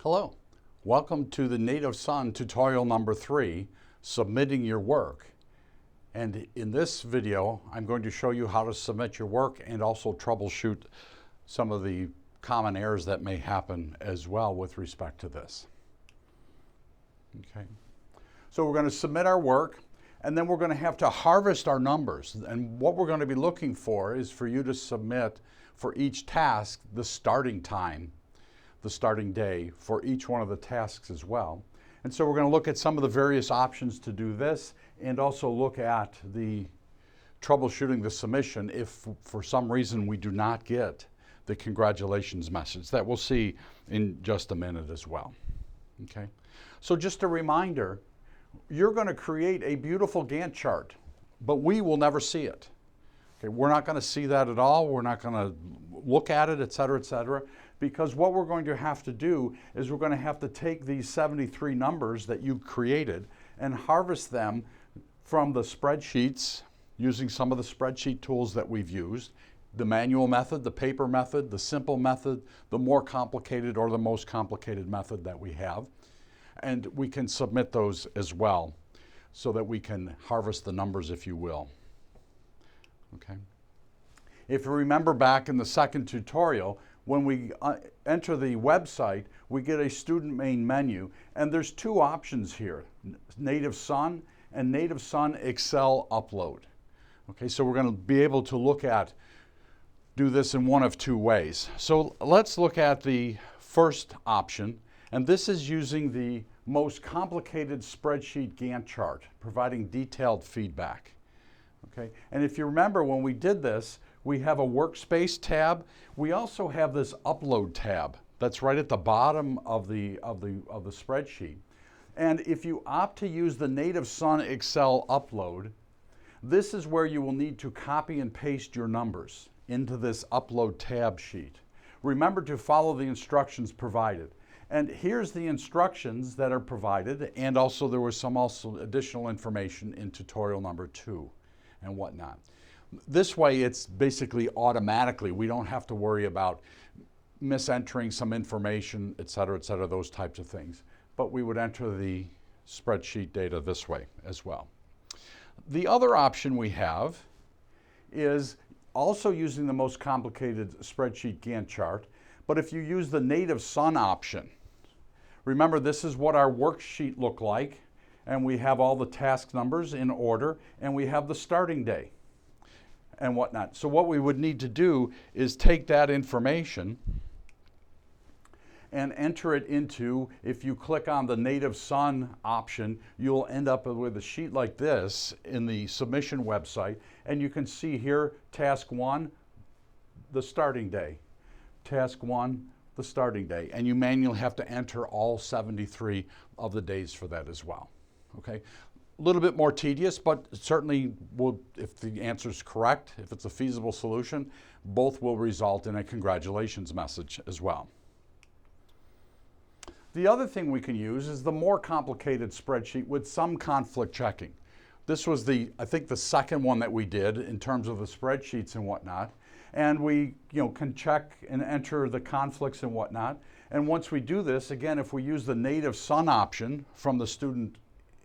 Hello, welcome to the Native Son tutorial number 3, submitting your work. And in this video, I'm going to show you how to submit your work and also troubleshoot some of the common errors that may happen as well with respect to this. Okay, so we're going to submit our work, and then we're going to have to harvest our numbers. And what we're going to be looking for is for you to submit for each task the starting time, the starting day for each one of the tasks as well. And so we're going to look at some of the various options to do this and also look at the troubleshooting the submission if for some reason we do not get the congratulations message that we'll see in just a minute as well. Okay, so just a reminder, you're going to create a beautiful Gantt chart, but we will never see it. Okay, we're not going to see that at all. We're not going to look at it, et cetera, because what we're going to have to do is we're going to have to take these 73 numbers that you created and harvest them from the spreadsheets using some of the spreadsheet tools that we've used, the manual method, the paper method, the simple method, the more complicated or the most complicated method that we have. And we can submit those as well so that we can harvest the numbers, if you will. Okay. If you remember back in the second tutorial, when we enter the website, we get a student main menu, and there's two options here, Native Son and Native Son Excel Upload. Okay, so we're going to be able to do this in one of two ways. So let's look at the first option, and this is using the most complicated spreadsheet Gantt chart, providing detailed feedback. Okay, and if you remember when we did this, we have a workspace tab. We also have this upload tab that's right at the bottom of the spreadsheet. And if you opt to use the Native Son Excel Upload, this is where you will need to copy and paste your numbers into this upload tab sheet. Remember to follow the instructions provided. And here's the instructions that are provided, and also there was some additional information in tutorial number 2 and whatnot. This way it's basically automatically, we don't have to worry about misentering some information, et cetera, those types of things. But we would enter the spreadsheet data this way as well. The other option we have is also using the most complicated spreadsheet Gantt chart, but if you use the Native Son option, remember this is what our worksheet looked like, and we have all the task numbers in order, and we have the starting day and whatnot. So what we would need to do is take that information and enter it into, if you click on the Native Son option, you'll end up with a sheet like this in the submission website, and you can see here, task 1, the starting day. Task 1, the starting day, and you manually have to enter all 73 of the days for that as well. Okay, a little bit more tedious, but certainly will, if the answer is correct, if it's a feasible solution, both will result in a congratulations message as well. The other thing we can use is the more complicated spreadsheet with some conflict checking. This was I think the second one that we did in terms of the spreadsheets and whatnot. And we can check and enter the conflicts and whatnot. And once we do this, again, if we use the Native Son option from the student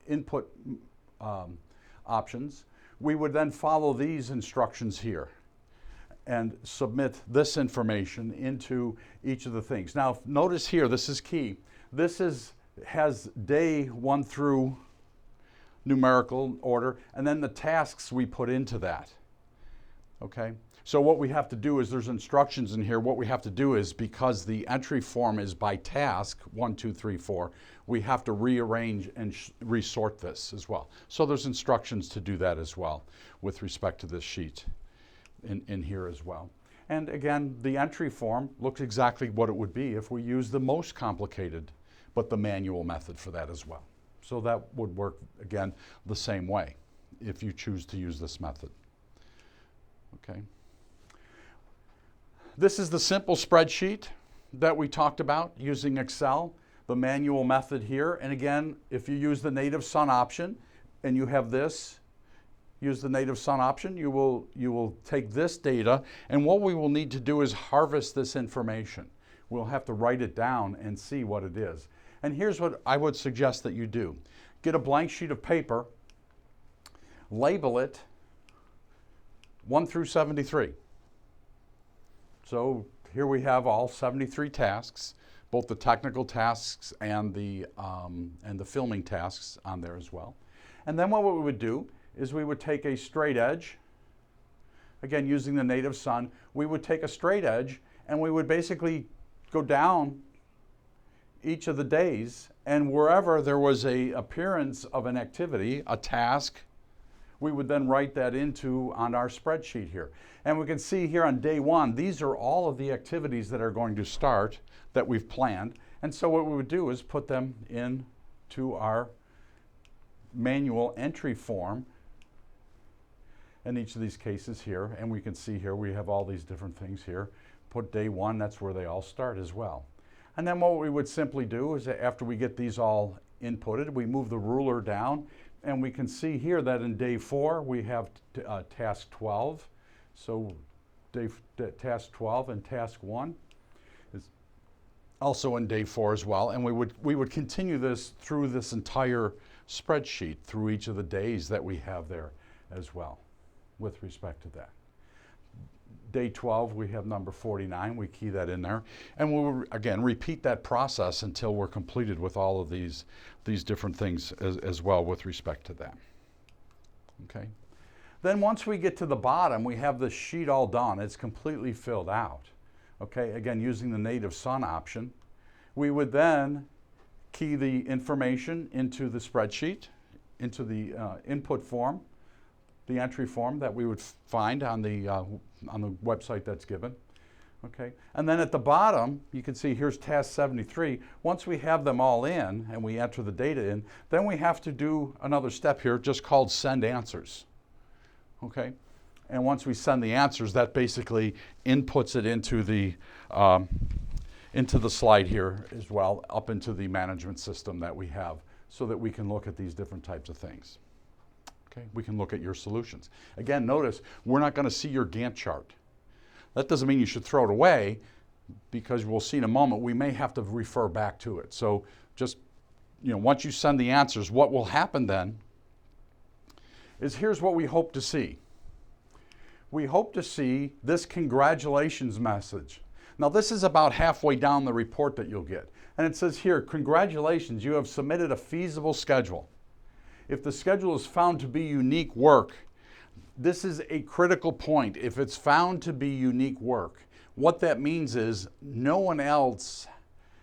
input options, we would then follow these instructions here and submit this information into each of the things. Now, notice here, this is key. This has day 1 through numerical order, and then the tasks we put into that. Okay? So what we have to do is, there's instructions in here, what we have to do is, because the entry form is by task, 1, 2, 3, 4, we have to rearrange and resort this as well. So there's instructions to do that as well with respect to this sheet in here as well. And again, the entry form looks exactly what it would be if we use the most complicated, but the manual method for that as well. So that would work, again, the same way if you choose to use this method. Okay. This is the simple spreadsheet that we talked about using Excel, the manual method here. And again, if you use the Native Son option and you have this, use the Native Son option, you will take this data, and what we will need to do is harvest this information. we'll have to write it down and see what it is. And here's what I would suggest that you do. Get a blank sheet of paper, label it 1 through 73. So here we have all 73 tasks, both the technical tasks and the filming tasks on there as well. And then what we would do is we would take a straight edge, again using the native sun, we would take a straight edge and we would basically go down each of the days, and wherever there was a appearance of an activity, a task, we would then write that on our spreadsheet here. And we can see here on day 1, these are all of the activities that are going to start that we've planned. And so what we would do is put them into our manual entry form in each of these cases here. And we can see here we have all these different things here. Put day 1, that's where they all start as well. And then what we would simply do is after we get these all inputted, we move the ruler down, and we can see here that in day 4 we have task 12. So task 12 and task 1 is also in day 4 as well. And we would continue this through this entire spreadsheet, through each of the days that we have there as well with respect to that. Day 12, we have number 49. We key that in there. And we'll, again, repeat that process until we're completed with all of these different things as well with respect to that. Okay. Then once we get to the bottom, we have the sheet all done. It's completely filled out. Okay, again, using the native sun option. We would then key the information into the spreadsheet, into the input form, the entry form that we would find on the website that's given. Okay, and then at the bottom, you can see here's task 73. Once we have them all in and we enter the data in, then we have to do another step here just called send answers. Okay, and once we send the answers, that basically inputs it into the slide here as well, up into the management system that we have, so that we can look at these different types of things. Okay, we can look at your solutions. Again, notice we're not going to see your Gantt chart. That doesn't mean you should throw it away, because we'll see in a moment we may have to refer back to it. So just, once you send the answers, what will happen then is here's what we hope to see. We hope to see this congratulations message. Now this is about halfway down the report that you'll get. And it says here, congratulations, you have submitted a feasible schedule. If the schedule is found to be unique work, this is a critical point. If it's found to be unique work, what that means is no one else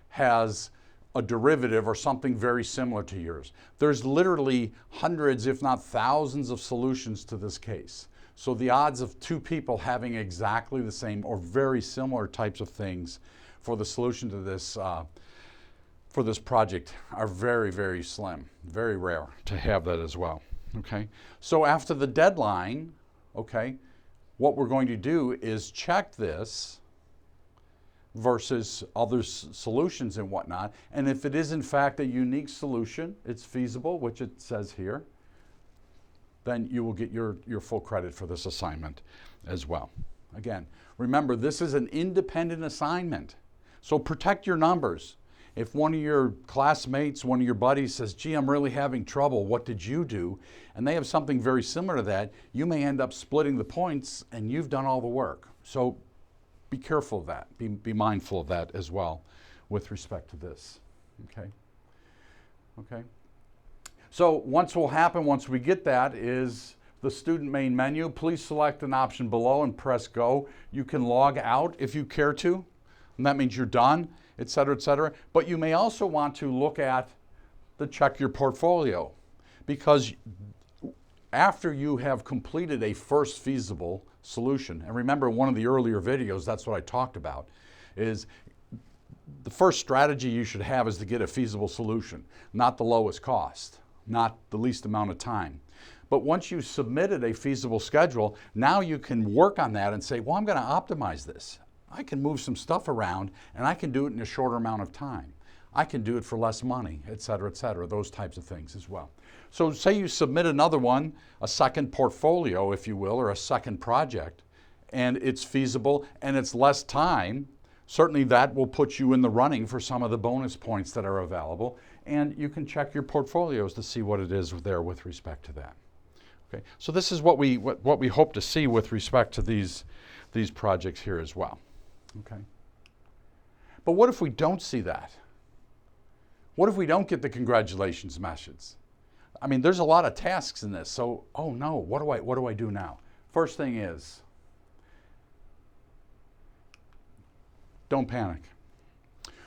has a derivative or something very similar to yours. There's literally hundreds, if not thousands, of solutions to this case. So the odds of 2 people having exactly the same or very similar types of things for the solution to this for this project are very, very slim, very rare to have that as well. Okay, so after the deadline, okay, what we're going to do is check this versus other solutions and whatnot, and if it is in fact a unique solution, it's feasible, which it says here, then you will get your full credit for this assignment as well. Again, remember, this is an independent assignment, so protect your numbers. If one of your classmates, one of your buddies says, gee, I'm really having trouble, what did you do? And they have something very similar to that, you may end up splitting the points and you've done all the work. So be careful of that, be mindful of that as well with respect to this, okay? Okay. So what will happen once we get that is the student main menu, please select an option below and press go. You can log out if you care to, and that means you're done, et cetera, et cetera. But you may also want to look at the check your portfolio, because after you have completed a first feasible solution, and remember in one of the earlier videos, that's what I talked about, is the first strategy you should have is to get a feasible solution, not the lowest cost, not the least amount of time. But once you've submitted a feasible schedule, now you can work on that and say, well, I'm going to optimize this. I can move some stuff around and I can do it in a shorter amount of time. I can do it for less money, et cetera, those types of things as well. So say you submit another one, a second portfolio, if you will, or a second project, and it's feasible and it's less time. certainly that will put you in the running for some of the bonus points that are available, and you can check your portfolios to see what it is there with respect to that. Okay, so this is what we hope to see with respect to these projects here as well. Okay, but what if we don't see that? What if we don't get the congratulations message? I mean, there's a lot of tasks in this, so oh no, what do I do now? First thing is, don't panic.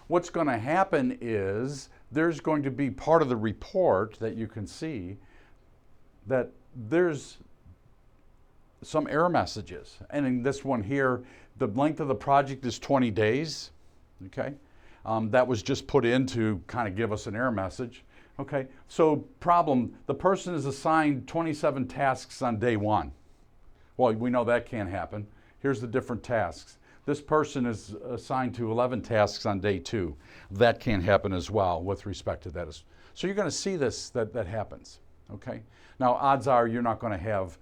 What's going to happen is there's going to be part of the report that you can see that there's some error messages. And in this one here, the length of the project is 20 days. Okay, that was just put in to kind of give us an error message. Okay, so problem, the person is assigned 27 tasks on day 1. Well, we know that can't happen. Here's the different tasks. This person is assigned to 11 tasks on day 2. That can't happen as well with respect to that. So you're going to see this, that happens. Okay. Now, odds are you're not going to have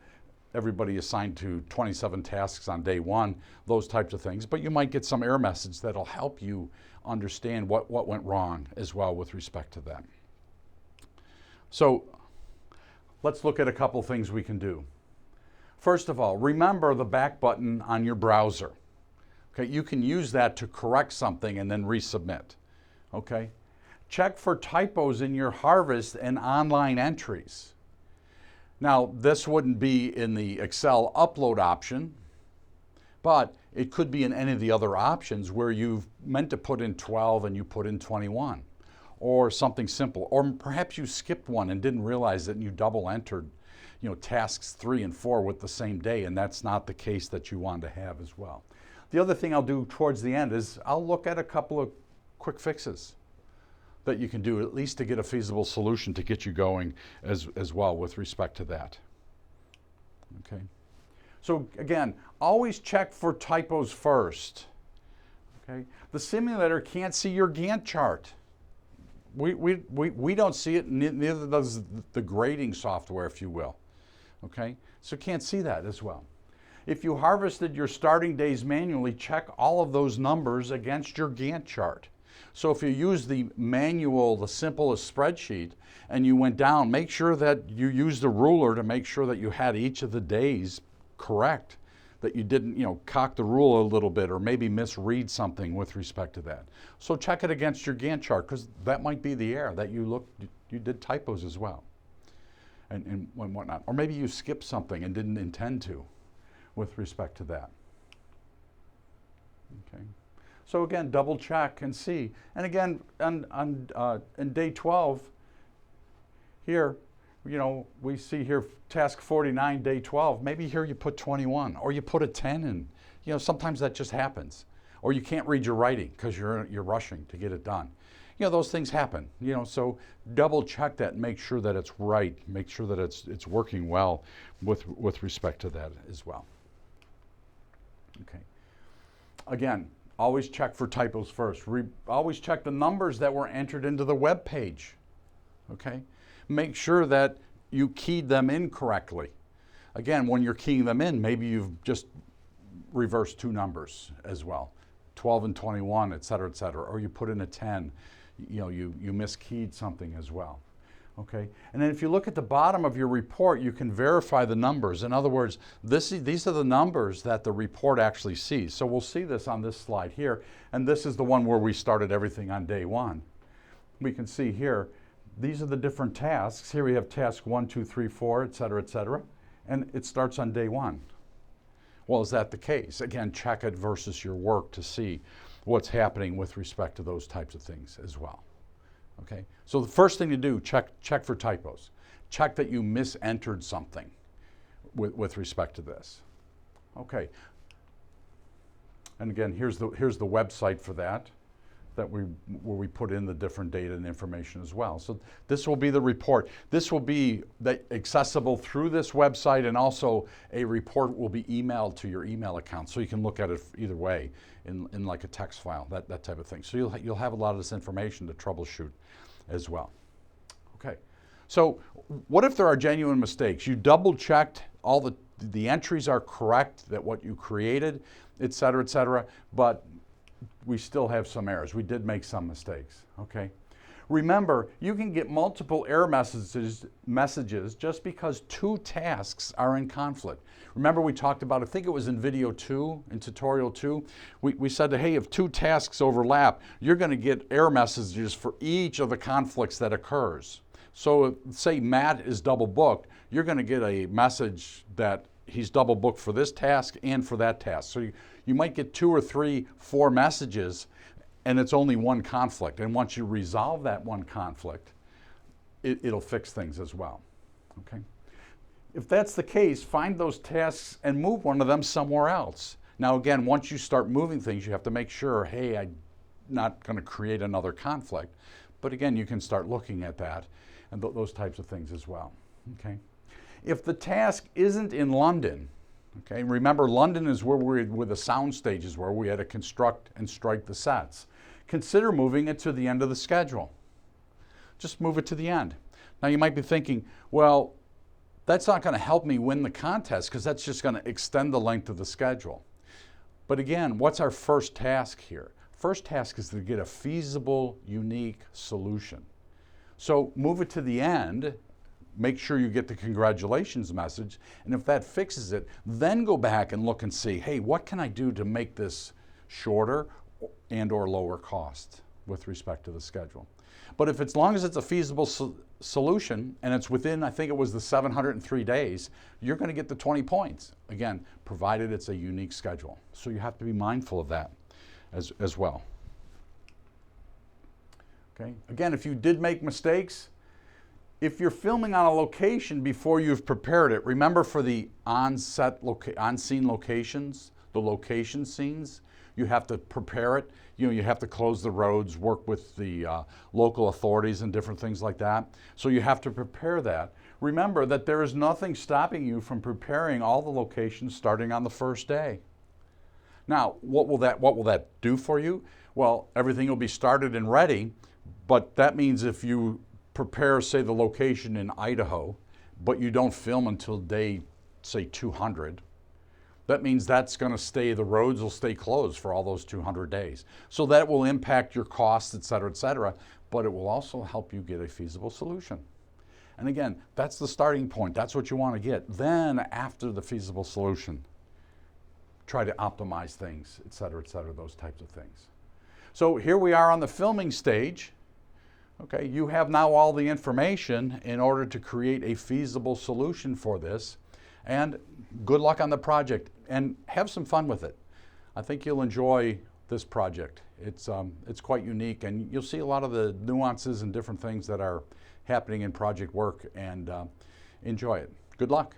everybody assigned to 27 tasks on day 1, those types of things, but you might get some error message that'll help you understand what went wrong as well with respect to that. So let's look at a couple things we can do. First of all, remember the back button on your browser. Okay, you can use that to correct something and then resubmit. Okay, check for typos in your harvest and online entries. Now, this wouldn't be in the Excel upload option, but it could be in any of the other options where you've meant to put in 12 and you put in 21, or something simple. Or perhaps you skipped one and didn't realize that you double entered, tasks 3 and 4 with the same day, and that's not the case that you want to have as well. The other thing I'll do towards the end is I'll look at a couple of quick fixes that you can do, at least to get a feasible solution to get you going as well with respect to that. Okay. So again, always check for typos first. Okay. The simulator can't see your Gantt chart. We don't see it, neither does the grading software, if you will. Okay. So can't see that as well. If you harvested your starting days manually, check all of those numbers against your Gantt chart. So if you use the manual, the simplest spreadsheet, and you went down, make sure that you used a ruler to make sure that you had each of the days correct, that you didn't, cock the rule a little bit or maybe misread something with respect to that. So check it against your Gantt chart, because that might be the error, that you did typos as well and whatnot. Or maybe you skipped something and didn't intend to with respect to that. Okay. So again, double check and see. And again, in day 12, here, we see here task 49, day 12. Maybe here you put 21, or you put a 10 in. Sometimes that just happens. Or you can't read your writing because you're rushing to get it done. Those things happen. So double check that and make sure that it's right. Make sure that it's working well with respect to that as well. Okay. Again, always check for typos first. Always check the numbers that were entered into the web page. Okay? Make sure that you keyed them in correctly. Again, when you're keying them in, maybe you've just reversed 2 numbers as well. 12 and 21, et cetera, or you put in a 10. You miskeyed something as well. Okay? And then if you look at the bottom of your report, you can verify the numbers. In other words, these are the numbers that the report actually sees. So we'll see this on this slide here, and this is the one where we started everything on day 1. We can see here, these are the different tasks. Here we have task 1, 2, 3, 4, et cetera, and it starts on day 1. Well, is that the case? Again, check it versus your work to see what's happening with respect to those types of things as well. Okay, so the first thing to do, check for typos. Check that you misentered something with respect to this. Okay, and again, here's the website for that where we put in the different data and information as well. So this will be the report. This will be accessible through this website, and also a report will be emailed to your email account, so you can look at it either way in like a text file, that type of thing. So you'll have a lot of this information to troubleshoot as well. Okay, so what if there are genuine mistakes? You double checked all the entries are correct, that what you created, et cetera, but we still have some errors. We did make some mistakes, okay? Remember, you can get multiple error messages just because two tasks are in conflict. Remember we talked about, I think it was in video 2, in tutorial 2, we said that, hey, if two tasks overlap, you're going to get error messages for each of the conflicts that occurs. So say Matt is double booked, you're going to get a message that he's double booked for this task and for that task. So you might get 2 or 3, 4 messages, and it's only one conflict. And once you resolve that one conflict, it'll fix things as well, okay? If that's the case, find those tasks and move one of them somewhere else. Now again, once you start moving things, you have to make sure, hey, I'm not going to create another conflict. But again, you can start looking at that and those types of things as well, okay? If the task isn't in London, okay, remember London is where the sound stages were, we had to construct and strike the sets. Consider moving it to the end of the schedule. Just move it to the end. Now you might be thinking, well, that's not going to help me win the contest because that's just going to extend the length of the schedule. But again, what's our first task here? First task is to get a feasible, unique solution. So move it to the end, make sure you get the congratulations message, and if that fixes it, then go back and look and see, hey, what can I do to make this shorter and or lower cost with respect to the schedule? But if as long as it's a feasible solution and it's within, I think it was the 703 days, you're going to get the 20 points. Again, provided it's a unique schedule. So you have to be mindful of that as well. Okay. Again, if you did make mistakes, if you're filming on a location before you've prepared it, remember for the on-scene locations, the location scenes, you have to prepare it. You know, you have to close the roads, work with the local authorities and different things like that. So you have to prepare that. Remember that there is nothing stopping you from preparing all the locations starting on the first day. Now, what will that do for you? Well, everything will be started and ready, but that means if you prepare, say, the location in Idaho, but you don't film until day, say, 200, that means that's going to stay, the roads will stay closed for all those 200 days. So that will impact your costs, et cetera, but it will also help you get a feasible solution. And again, that's the starting point. That's what you want to get. Then after the feasible solution, try to optimize things, et cetera, those types of things. So here we are on the filming stage. Okay, you have now all the information in order to create a feasible solution for this. And good luck on the project and have some fun with it. I think you'll enjoy this project. It's quite unique and you'll see a lot of the nuances and different things that are happening in project work and enjoy it. Good luck.